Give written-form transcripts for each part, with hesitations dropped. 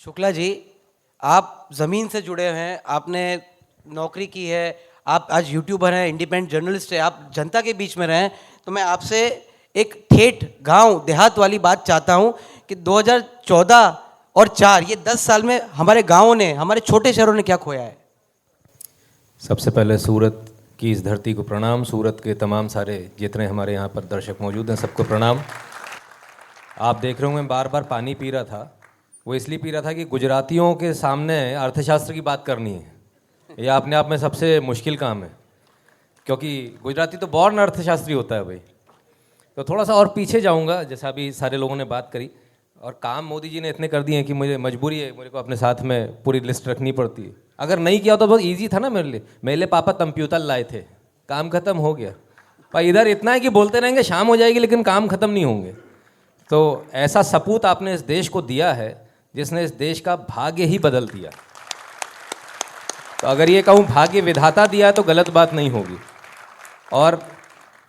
शुक्ला जी, आप ज़मीन से जुड़े हुए हैं, आपने नौकरी की है, आप आज यूट्यूबर हैं, इंडिपेंडेंट जर्नलिस्ट हैं, आप जनता के बीच में रहें, तो मैं आपसे एक ठेठ गांव देहात वाली बात चाहता हूं कि 2014 और 4 ये 10 साल में हमारे गांवों ने, हमारे छोटे शहरों ने क्या खोया है। सबसे पहले सूरत की इस धरती को प्रणाम। सूरत के तमाम सारे जितने हमारे यहाँ पर दर्शक मौजूद हैं सबको प्रणाम। आप देख रहे होंगे मैं बार बार पानी पी रहा था, वो इसलिए पी रहा था कि गुजरातियों के सामने अर्थशास्त्र की बात करनी है, ये अपने आप में सबसे मुश्किल काम है, क्योंकि गुजराती तो बॉर्न अर्थशास्त्री होता है भाई। तो थोड़ा सा और पीछे जाऊंगा, जैसा अभी सारे लोगों ने बात करी, और काम मोदी जी ने इतने कर दिए हैं कि मुझे मजबूरी है, मेरे को अपने साथ में पूरी लिस्ट रखनी पड़ती है। अगर नहीं किया तो बहुत ईजी था ना मेरे लिए पापा कंप्यूटर लाए थे, काम खत्म हो गया। पर इधर इतना है कि बोलते रहेंगे शाम हो जाएगी लेकिन काम खत्म नहीं होंगे। तो ऐसा सपूत आपने इस देश को दिया है जिसने इस देश का भाग्य ही बदल दिया। तो अगर ये कहूँ भाग्य विधाता दिया है तो गलत बात नहीं होगी। और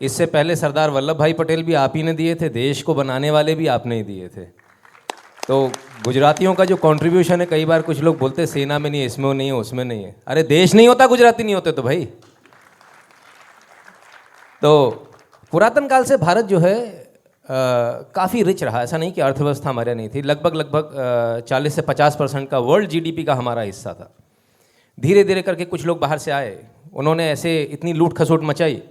इससे पहले सरदार वल्लभ भाई पटेल भी आप ही ने दिए थे, देश को बनाने वाले भी आपने ही दिए थे। तो गुजरातियों का जो कंट्रीब्यूशन है, कई बार कुछ लोग बोलते हैं सेना में नहीं है, इसमें नहीं है, उसमें नहीं है। अरे देश नहीं होता गुजराती नहीं होते तो भाई। तो पुरातन काल से भारत जो है काफ़ी रिच रहा। ऐसा नहीं कि अर्थव्यवस्था हमारे यहाँ नहीं थी। लगभग 40 से 50% का वर्ल्ड जीडीपी का हमारा हिस्सा था। धीरे धीरे करके कुछ लोग बाहर से आए, उन्होंने ऐसे इतनी लूट खसोट मचाई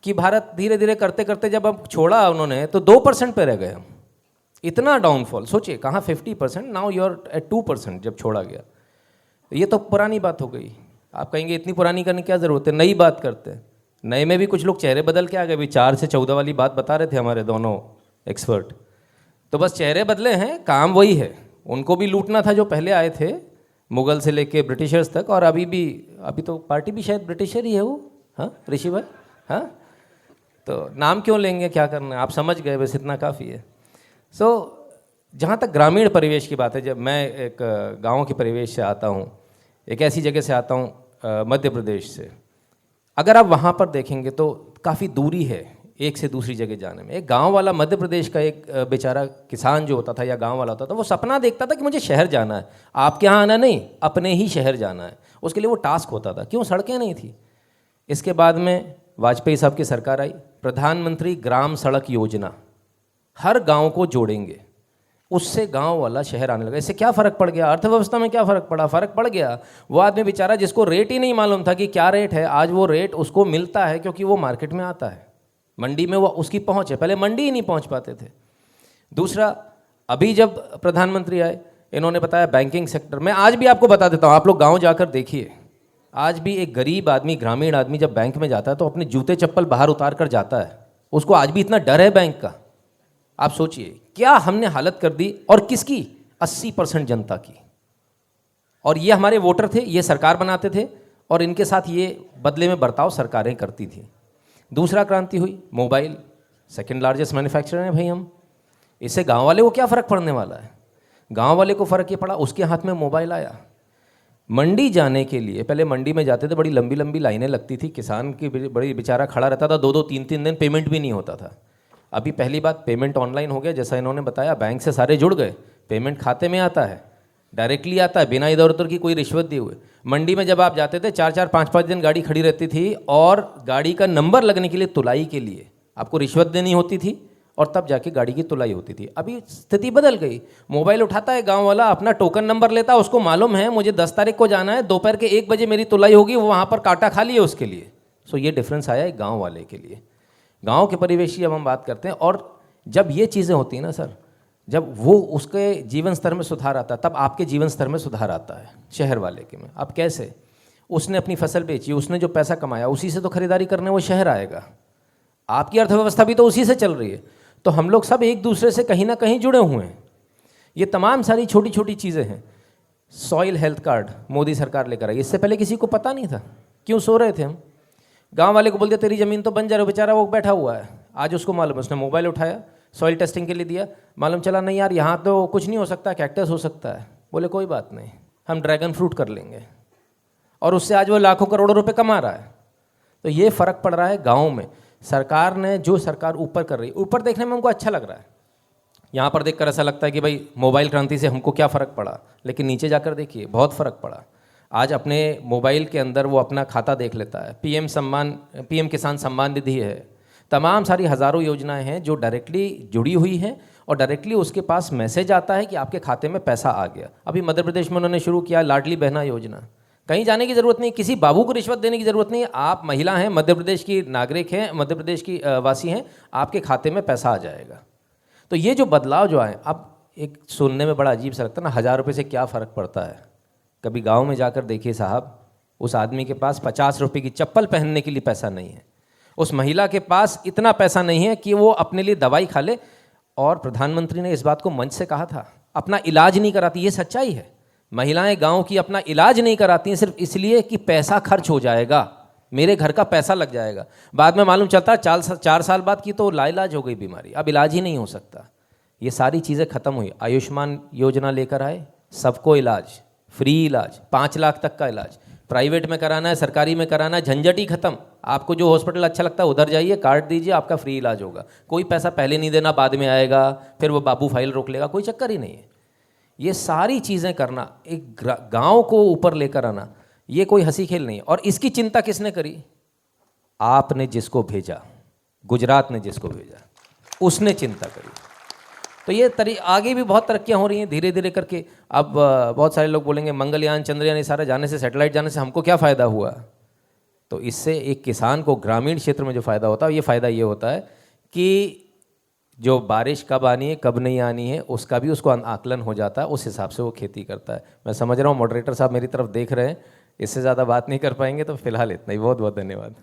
कि भारत धीरे धीरे करते करते जब अब छोड़ा उन्होंने तो 2% पे रह गए हम। इतना डाउनफॉल सोचिए, कहाँ 50%, नाउ यू आर एट 2% जब छोड़ा गया। ये तो पुरानी बात हो गई। आप कहेंगे इतनी पुरानी करने की क्या ज़रूरत है, नई बात करते हैं। नए में भी कुछ लोग चेहरे बदल के आ गए। अभी 4 से 14 वाली बात बता रहे थे हमारे दोनों एक्सपर्ट। तो बस चेहरे बदले हैं, काम वही है। उनको भी लूटना था जो पहले आए थे, मुगल से लेके ब्रिटिशर्स तक। और अभी तो पार्टी भी शायद ब्रिटिशर ही है वो, हाँ ऋषि भाई, हाँ। तो नाम क्यों लेंगे, क्या करना है, आप समझ गए, बस इतना काफ़ी है। जहाँ तक ग्रामीण परिवेश की बात है, जब मैं एक गांव के परिवेश से आता हूँ, एक ऐसी जगह से आता हूँ मध्य प्रदेश से। अगर आप वहाँ पर देखेंगे तो काफ़ी दूरी है एक से दूसरी जगह जाने में। एक गांव वाला, मध्य प्रदेश का एक बेचारा किसान जो होता था या गांव वाला होता था, वो सपना देखता था कि मुझे शहर जाना है। आपके यहाँ आना नहीं, अपने ही शहर जाना है। उसके लिए वो टास्क होता था। क्यों? सड़कें नहीं थी। इसके बाद में वाजपेयी साहब की सरकार आई, प्रधानमंत्री ग्राम सड़क योजना, हर गांव को जोड़ेंगे। उससे गांव वाला शहर आने लगा। इससे क्या फ़र्क पड़ गया? अर्थव्यवस्था में क्या फ़र्क पड़ा? फ़र्क पड़ गया। वो आदमी बेचारा जिसको रेट ही नहीं मालूम था कि क्या रेट है, आज वो रेट उसको मिलता है क्योंकि वो मार्केट में आता है, मंडी में वो उसकी पहुंच है। पहले मंडी ही नहीं पहुंच पाते थे। दूसरा, अभी जब प्रधानमंत्री आए, इन्होंने बताया बैंकिंग सेक्टर में। आज भी आपको बता देता हूँ, आप लोग गाँव जाकर देखिए, आज भी एक गरीब आदमी, ग्रामीण आदमी जब बैंक में जाता है तो अपने जूते चप्पल बाहर उतार कर जाता है। उसको आज भी इतना डर है बैंक का। आप सोचिए क्या हमने हालत कर दी। और किसकी? 80% जनता की। और ये हमारे वोटर थे, ये सरकार बनाते थे, और इनके साथ ये बदले में बर्ताव सरकारें करती थी। दूसरा क्रांति हुई, मोबाइल, सेकंड लार्जेस्ट मैन्युफैक्चरर हैं भाई हम। इससे गांव वाले को क्या फ़र्क पड़ने वाला है? गांव वाले को फ़र्क ये पड़ा, उसके हाथ में मोबाइल आया। मंडी जाने के लिए पहले मंडी में जाते थे, बड़ी लंबी लंबी लाइनें लगती थी, किसान की बड़ी बेचारा खड़ा रहता था, 2-2 3-3 दिन, पेमेंट भी नहीं होता था। अभी पहली बात, पेमेंट ऑनलाइन हो गया, जैसा इन्होंने बताया, बैंक से सारे जुड़ गए, पेमेंट खाते में आता है, डायरेक्टली आता है, बिना इधर उधर की कोई रिश्वत दिए हुए। मंडी में जब आप जाते थे, 4-4 5-5 दिन गाड़ी खड़ी रहती थी, और गाड़ी का नंबर लगने के लिए, तुलाई के लिए आपको रिश्वत देनी होती थी, और तब जाके गाड़ी की तुलाई होती थी। अभी स्थिति बदल गई। मोबाइल उठाता है गाँव वाला, अपना टोकन नंबर लेता है, उसको मालूम है मुझे 10 तारीख को जाना है, दोपहर के 1 बजे मेरी तुलाई होगी, वो वहाँ पर काटा खा लिए उसके लिए। सो ये डिफरेंस आया है गाँव वाले के लिए। गांव के परिवेश की अब हम बात करते हैं। और जब ये चीज़ें होती हैं ना सर, जब वो उसके जीवन स्तर में सुधार आता है, तब आपके जीवन स्तर में सुधार आता है शहर वाले के में। अब कैसे? उसने अपनी फसल बेची, उसने जो पैसा कमाया उसी से तो खरीदारी करने वो शहर आएगा। आपकी अर्थव्यवस्था भी तो उसी से चल रही है। तो हम लोग सब एक दूसरे से कहीं ना कहीं जुड़े हुए हैं। ये तमाम सारी छोटी छोटी चीज़ें हैं। सॉइल हेल्थ कार्ड मोदी सरकार लेकर आई, इससे पहले किसी को पता नहीं था। क्यों? सो रहे थे हम। गांव वाले को बोल दिया तेरी ज़मीन तो बंजर है, बेचारा वो बैठा हुआ है। आज उसको मालूम है, उसने मोबाइल उठाया, सॉइल टेस्टिंग के लिए दिया, मालूम चला नहीं यार यहाँ तो कुछ नहीं हो सकता, कैक्टस हो सकता है। बोले कोई बात नहीं, हम ड्रैगन फ्रूट कर लेंगे। और उससे आज वो लाखों करोड़ों रुपए कमा रहा है। तो ये फ़र्क पड़ रहा है गाँव में। सरकार ने जो सरकार ऊपर कर रही है, ऊपर देखने में हमको अच्छा लग रहा है, यहाँ पर देखकर ऐसा लगता है कि भाई मोबाइल क्रांति से हमको क्या फ़र्क पड़ा, लेकिन नीचे जाकर देखिए बहुत फ़र्क पड़ा। आज अपने मोबाइल के अंदर वो अपना खाता देख लेता है। पीएम किसान सम्मान निधि है, तमाम सारी हज़ारों योजनाएं हैं जो डायरेक्टली जुड़ी हुई हैं और डायरेक्टली उसके पास मैसेज आता है कि आपके खाते में पैसा आ गया। अभी मध्य प्रदेश में उन्होंने शुरू किया लाडली बहना योजना। कहीं जाने की ज़रूरत नहीं, किसी बाबू को रिश्वत देने की ज़रूरत नहीं। आप महिला हैं, मध्य प्रदेश की नागरिक हैं, मध्य प्रदेश की वासी हैं, आपके खाते में पैसा आ जाएगा। तो ये जो बदलाव जो आए, अब एक सुनने में बड़ा अजीब सा लगता है ना, 1000 रुपये से क्या फ़र्क पड़ता है। कभी गांव में जाकर देखिए साहब, उस आदमी के पास 50 रुपये की चप्पल पहनने के लिए पैसा नहीं है, उस महिला के पास इतना पैसा नहीं है कि वो अपने लिए दवाई खा ले। और प्रधानमंत्री ने इस बात को मंच से कहा था, अपना इलाज नहीं कराती। ये सच्चाई है, महिलाएं गांव की अपना इलाज नहीं कराती हैं सिर्फ इसलिए कि पैसा खर्च हो जाएगा, मेरे घर का पैसा लग जाएगा। बाद में मालूम चलता है 4 साल बाद की तो लाइलाज हो गई बीमारी, अब इलाज ही नहीं हो सकता। ये सारी चीज़ें खत्म हुई। आयुष्मान योजना लेकर आए, सबको इलाज, फ्री इलाज, 5 लाख तक का इलाज। प्राइवेट में कराना है, सरकारी में कराना है, झंझट ही खत्म। आपको जो हॉस्पिटल अच्छा लगता है उधर जाइए, कार्ड दीजिए, आपका फ्री इलाज होगा। कोई पैसा पहले नहीं देना, बाद में आएगा, फिर वो बाबू फाइल रोक लेगा, कोई चक्कर ही नहीं है। ये सारी चीज़ें करना, एक गांव को ऊपर लेकर आना, ये कोई हंसी खेल नहीं है। और इसकी चिंता किसने करी? आपने जिसको भेजा, गुजरात ने जिसको भेजा, उसने चिंता करी। तो ये आगे भी बहुत तरक्कियां हो रही हैं धीरे धीरे करके। अब बहुत सारे लोग बोलेंगे मंगलयान, चंद्रयान, ये सारा जाने से, सैटेलाइट जाने से हमको क्या फ़ायदा हुआ? तो इससे एक किसान को ग्रामीण क्षेत्र में जो फ़ायदा होता है, ये फ़ायदा ये होता है कि जो बारिश कब आनी है कब नहीं आनी है उसका भी उसको आकलन हो जाता है, उस हिसाब से वो खेती करता है। मैं समझ रहा हूँ मॉडरेटर साहब मेरी तरफ देख रहे हैं, इससे ज़्यादा बात नहीं कर पाएंगे, तो फिलहाल इतना ही। बहुत बहुत धन्यवाद।